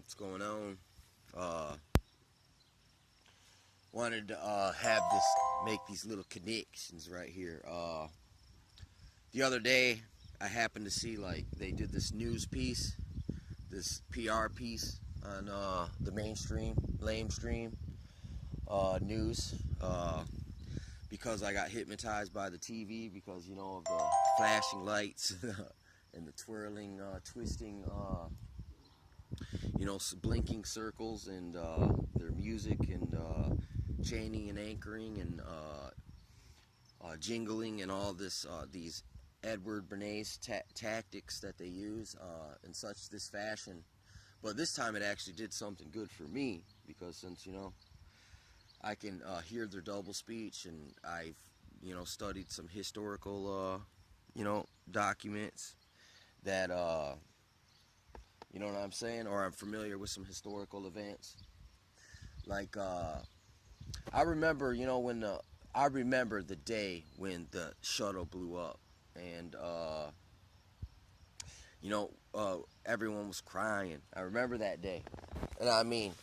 What's going on? Uh, Wanted to have this make these little connections right here. The other day, I happened to see like they did this news piece, this PR piece on the lamestream news. Because I got hypnotized by the TV because you know of the flashing lights and the twirling, twisting. Blinking circles and their music and chaining and anchoring and jingling and all this these Edward Bernays tactics that they use in such this fashion. But this time it actually did something good for me because since I can hear their double speech and I've studied some historical documents that you know what I'm saying? Or I'm familiar with some historical events. Like, I remember, I remember the day when the shuttle blew up. And, everyone was crying. I remember that day. And I mean,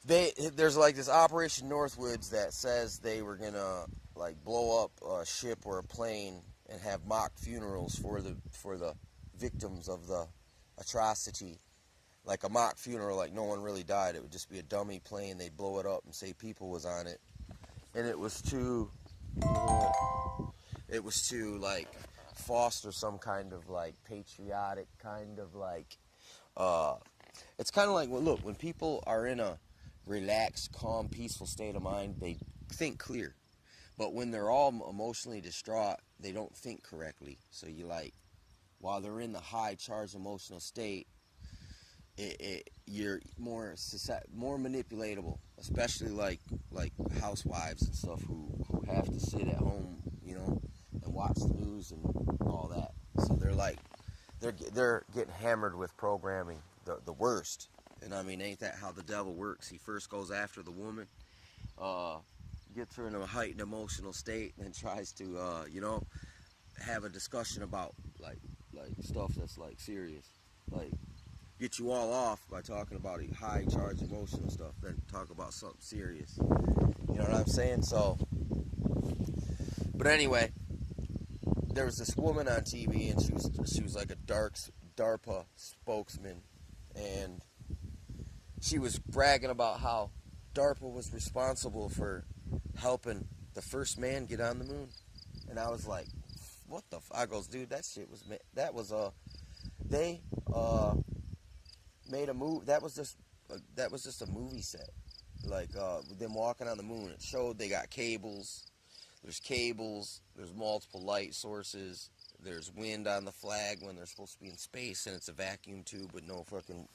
there's like this Operation Northwoods that says they were going to, like, blow up a ship or a plane and have mock funerals for the victims of the atrocity, like a mock funeral, like no one really died. It would just be a dummy plane. They'd blow it up and say people was on it, and it was to like foster some kind of like patriotic kind of like it's kind of like, well, look, when people are in a relaxed, calm, peaceful state of mind, they think clear. But when they're all emotionally distraught, they don't think correctly. So you like, while they're in the high charged emotional state, you're more manipulatable, especially like housewives and stuff who have to sit at home, and watch the news and all that. So they're getting hammered with programming, the worst. And I mean, ain't that how the devil works? He first goes after the woman, gets her in a heightened emotional state, and then tries to have a discussion about like stuff that's like serious, like get you all off by talking about high charged emotional stuff, then talk about something serious. You know what I'm saying? So, but anyway, there was this woman on TV, and she was like a Darpa spokesman, and she was bragging about how Darpa was responsible for helping the first man get on the moon. And I was like, what the I goes, dude, they made a move. That was just a movie set, like them walking on the moon. It showed they got cables. There's multiple light sources. There's wind on the flag when they're supposed to be in space, and it's a vacuum tube with no fucking.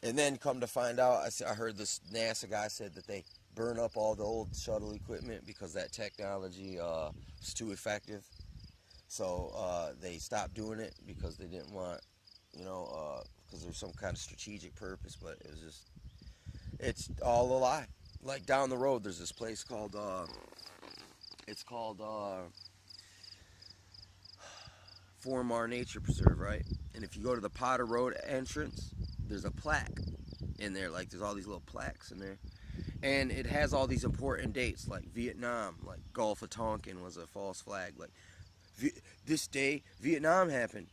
And then come to find out, I heard this NASA guy said that they burn up all the old shuttle equipment because that technology was too effective. So they stopped doing it because they didn't want, because there's some kind of strategic purpose, but it's all a lie. Like down the road, there's this place called, Formar Nature Preserve, right? And if you go to the Potter Road entrance, there's a plaque in there. Like there's all these little plaques in there. And it has all these important dates, like Vietnam, like Gulf of Tonkin was a false flag, like this day Vietnam happened,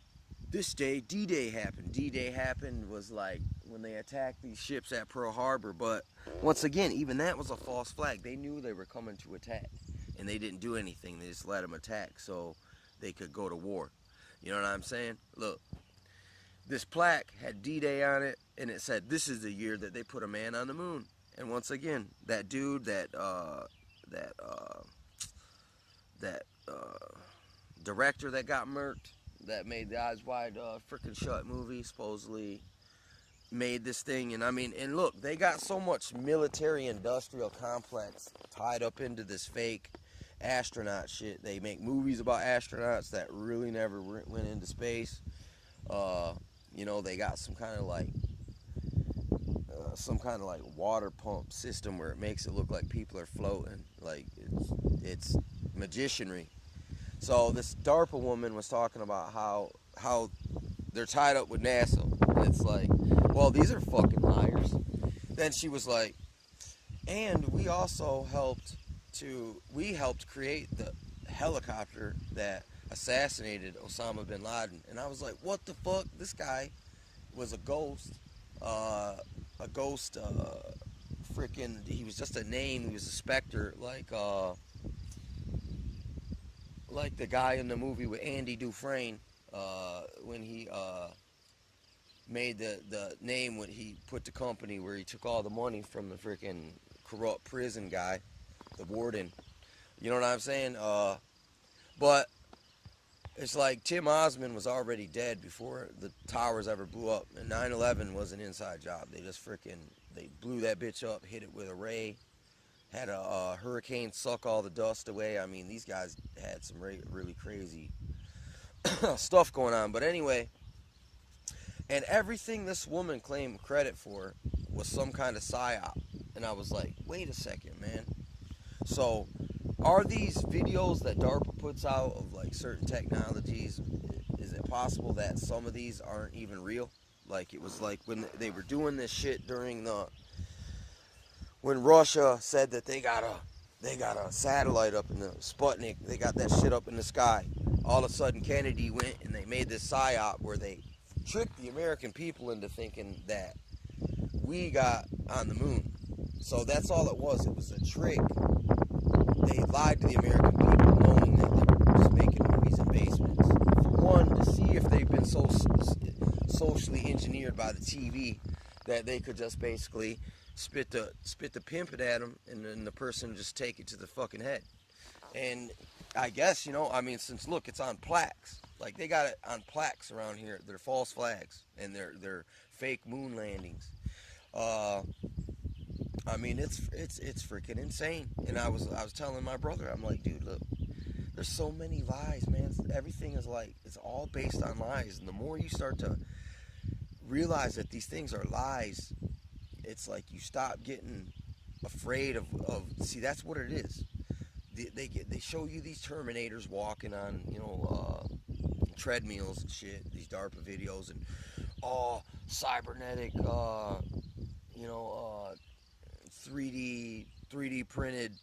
this day D-Day happened. D-Day happened was like when they attacked these ships at Pearl Harbor, but once again, even that was a false flag. They knew they were coming to attack, and they didn't do anything. They just let them attack so they could go to war. You know what I'm saying? Look, this plaque had D-Day on it, and it said this is the year that they put a man on the moon. And once again, that dude, that director that got murked, that made the Eyes Wide Frickin' Shut movie, supposedly made this thing. And I mean, and look, they got so much military-industrial complex tied up into this fake astronaut shit. They make movies about astronauts that really never went into space. They got some kind of like water pump system where it makes it look like people are floating. Like it's magicianry. So this DARPA woman was talking about how they're tied up with NASA. And it's like, well, these are fucking liars. Then she was like, and we helped create the helicopter that assassinated Osama bin Laden. And I was like, what the fuck? This guy was a ghost. A ghost, freaking, he was just a name. He was a specter, like the guy in the movie with Andy Dufresne, when he made the name when he put the company where he took all the money from the freaking corrupt prison guy, the warden. You know what I'm saying? But it's like Tim Osmond was already dead before the towers ever blew up, and 9/11 was an inside job. They blew that bitch up, hit it with a ray, had a hurricane suck all the dust away. I mean, these guys had some really crazy stuff going on. But anyway, and everything this woman claimed credit for was some kind of psyop. And I was like, wait a second, man. So, are these videos that DARPA puts out of like certain technologies, is it possible that some of these aren't even real? Like it was like when they were doing this shit when Russia said that they got a satellite up in the Sputnik, they got that shit up in the sky. All of a sudden Kennedy went and they made this psyop where they tricked the American people into thinking that we got on the moon. So that's all it was. It was a trick. They lied to the American people knowing that they were just making movies in basements. For one, to see if they've been so socially engineered by the TV that they could just basically spit the pimpin' at them and then the person would just take it to the fucking head. And I guess, I mean, since look, it's on plaques. Like they got it on plaques around here. They're false flags and they're fake moon landings. I mean, it's freaking insane. And I was telling my brother, I'm like, dude, look, there's so many lies, man. Everything is like, it's all based on lies. And the more you start to realize that these things are lies, it's like you stop getting afraid of see, that's what it is. They show you these Terminators walking on, treadmills and shit, these DARPA videos, and cybernetic, 3D printed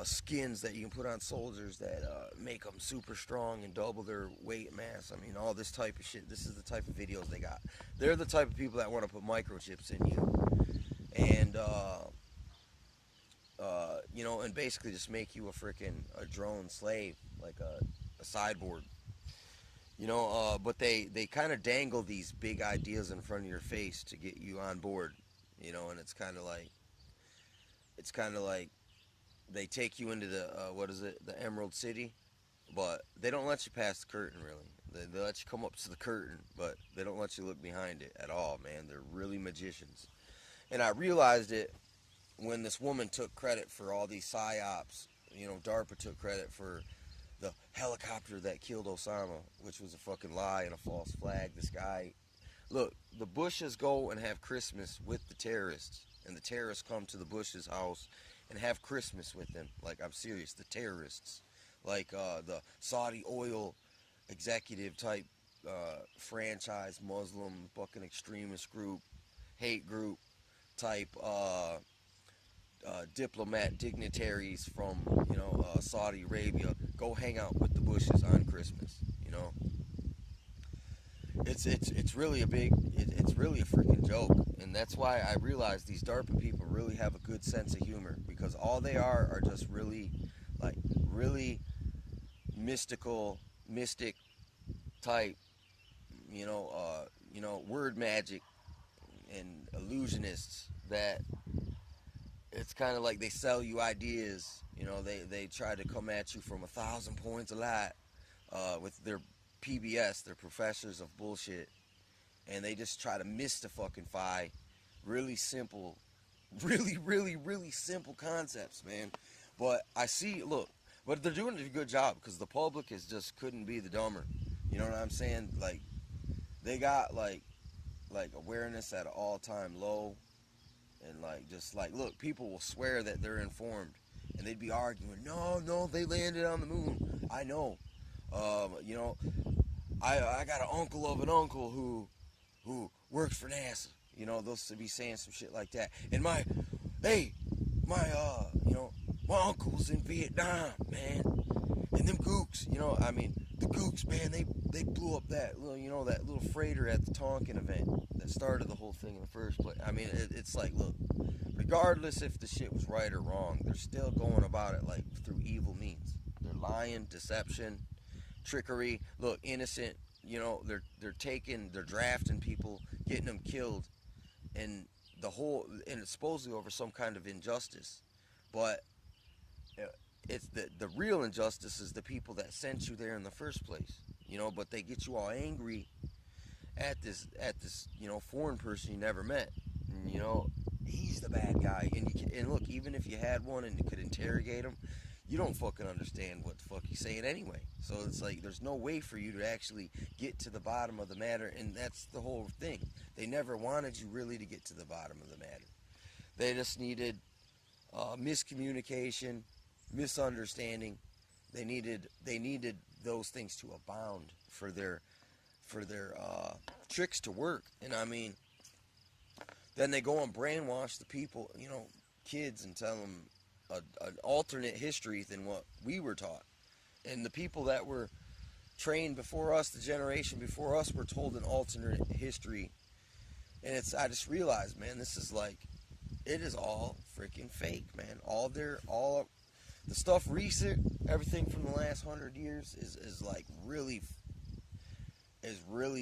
skins that you can put on soldiers that make them super strong and double their weight and mass. I mean, all this type of shit. This is the type of videos they got. They're the type of people that want to put microchips in you, and and basically just make you a drone slave, like a cyborg. But they kind of dangle these big ideas in front of your face to get you on board, and it's kind of like they take you into the the Emerald City, but they don't let you pass the curtain really. They let you come up to the curtain, but they don't let you look behind it at all, man. They're really magicians. And I realized it when this woman took credit for all these psyops. DARPA took credit for the helicopter that killed Osama, which was a fucking lie and a false flag. This guy, look, the Bushes go and have Christmas with the terrorists, and the terrorists come to the Bush's house and have Christmas with them. Like, I'm serious, the terrorists, like the Saudi oil executive type franchise Muslim fucking extremist group, hate group type diplomat dignitaries from Saudi Arabia go hang out with the Bushes on Christmas. It's really it's really a freaking joke, and that's why I realize these DARPA people really have a good sense of humor, because all they are just really mystic type, word magic and illusionists that it's kind of like they sell you ideas. They try to come at you from 1,000 points of light with their PBS, their professors of bullshit, and they just try to mystify really simple, really simple concepts, man. But but they're doing a good job, because the public just couldn't be the dumber. You know what I'm saying? Like, they got like awareness at an all-time low, and look, people will swear that they're informed, and they'd be arguing, no, they landed on the moon. I know. I got an uncle of an uncle who works for NASA. You know, they'll be saying some shit like that. And hey, my uncle's in Vietnam, man. And them gooks, I mean, the gooks, man, they blew up that that little freighter at the Tonkin event that started the whole thing in the first place. I mean, it's like, look, regardless if the shit was right or wrong, they're still going about it like through evil means. They're lying, deception, trickery. Look, innocent, they're drafting people, getting them killed, and it's supposedly over some kind of injustice, but it's the real injustice is the people that sent you there in the first place. But they get you all angry at this foreign person you never met. And, he's the bad guy. And look, even if you had one and you could interrogate him, you don't fucking understand what the fuck he's saying anyway. So it's like there's no way for you to actually get to the bottom of the matter, and that's the whole thing. They never wanted you really to get to the bottom of the matter. They just needed miscommunication, misunderstanding. They needed those things to abound for their tricks to work. And I mean, then they go and brainwash the people, kids, and tell them an alternate history than what we were taught. And the people that were trained before us, the generation before us, were told an alternate history. And I just realized, man, this is like, it is all freaking fake, man. All the stuff recent, everything from the last 100 years is really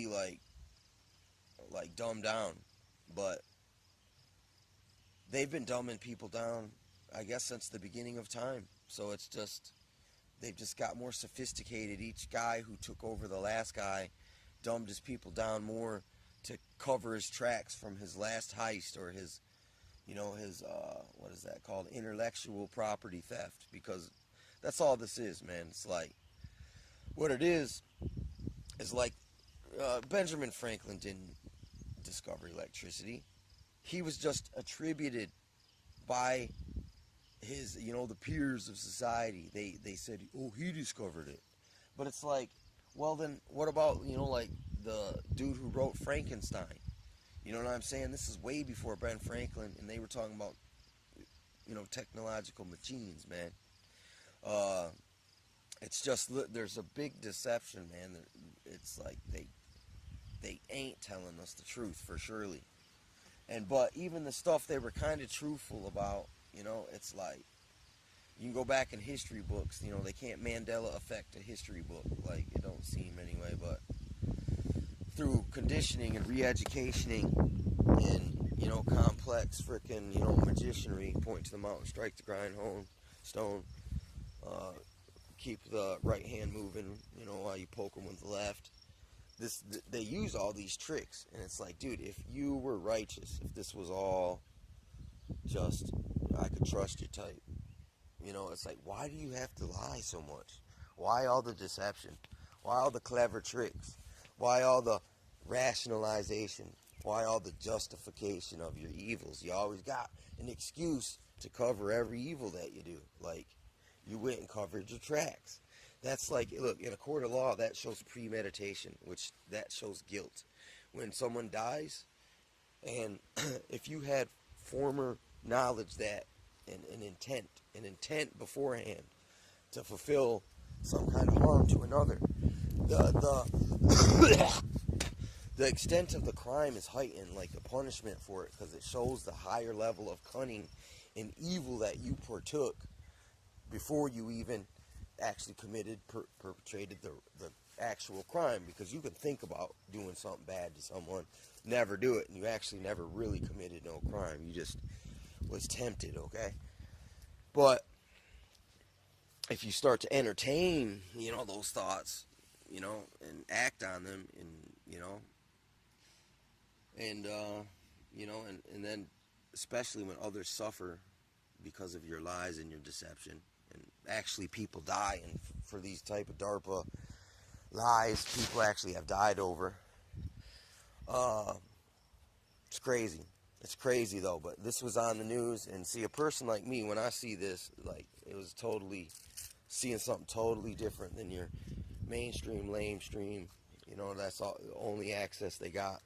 like dumbed down. But they've been dumbing people down, I guess, since the beginning of time. So it's just, they've just got more sophisticated. Each guy who took over the last guy dumbed his people down more to cover his tracks from his last heist or his what is that called? Intellectual property theft. Because that's all this is, man. It's like, what it is like Benjamin Franklin didn't discover electricity. He was just attributed by his, the peers of society. They said, oh, he discovered it. But it's like, well then, what about, like the dude who wrote Frankenstein? You know what I'm saying? This is way before Ben Franklin, and they were talking about, technological machines, man. It's just, there's a big deception, man. It's like they ain't telling us the truth for surely. But even the stuff they were kind of truthful about, it's like, you can go back in history books, they can't Mandela affect a history book, like, it don't seem anyway, but through conditioning and re-educationing and, complex frickin', magicianry, point to the mountain, strike the grind home, stone, keep the right hand moving, while you poke them with the left. They use all these tricks, and it's like, dude, if you were righteous, if this was all just, I could trust you type, it's like, why do you have to lie so much? Why all the deception? Why all the clever tricks? Why all the rationalization? Why all the justification of your evils? You always got an excuse to cover every evil that you do. Like, you went and covered your tracks. That's like, look, in a court of law, that shows premeditation, which that shows guilt. When someone dies, and if you had former knowledge that, an intent beforehand to fulfill some kind of harm to another, the extent of the crime is heightened, like the punishment for it, because it shows the higher level of cunning and evil that you partook before you even actually perpetrated the actual crime. Because you can think about doing something bad to someone, never do it, and you actually never really committed no crime. You just was tempted, okay? But if you start to entertain, those thoughts, and act on them, and then especially when others suffer because of your lies and your deception, and actually people die, and for these type of Darpa lies, people actually have died over. It's crazy. It's crazy though, but this was on the news, and see, a person like me, when I see this, like, it was totally seeing something totally different than your mainstream, lamestream, that's all, the only access they got.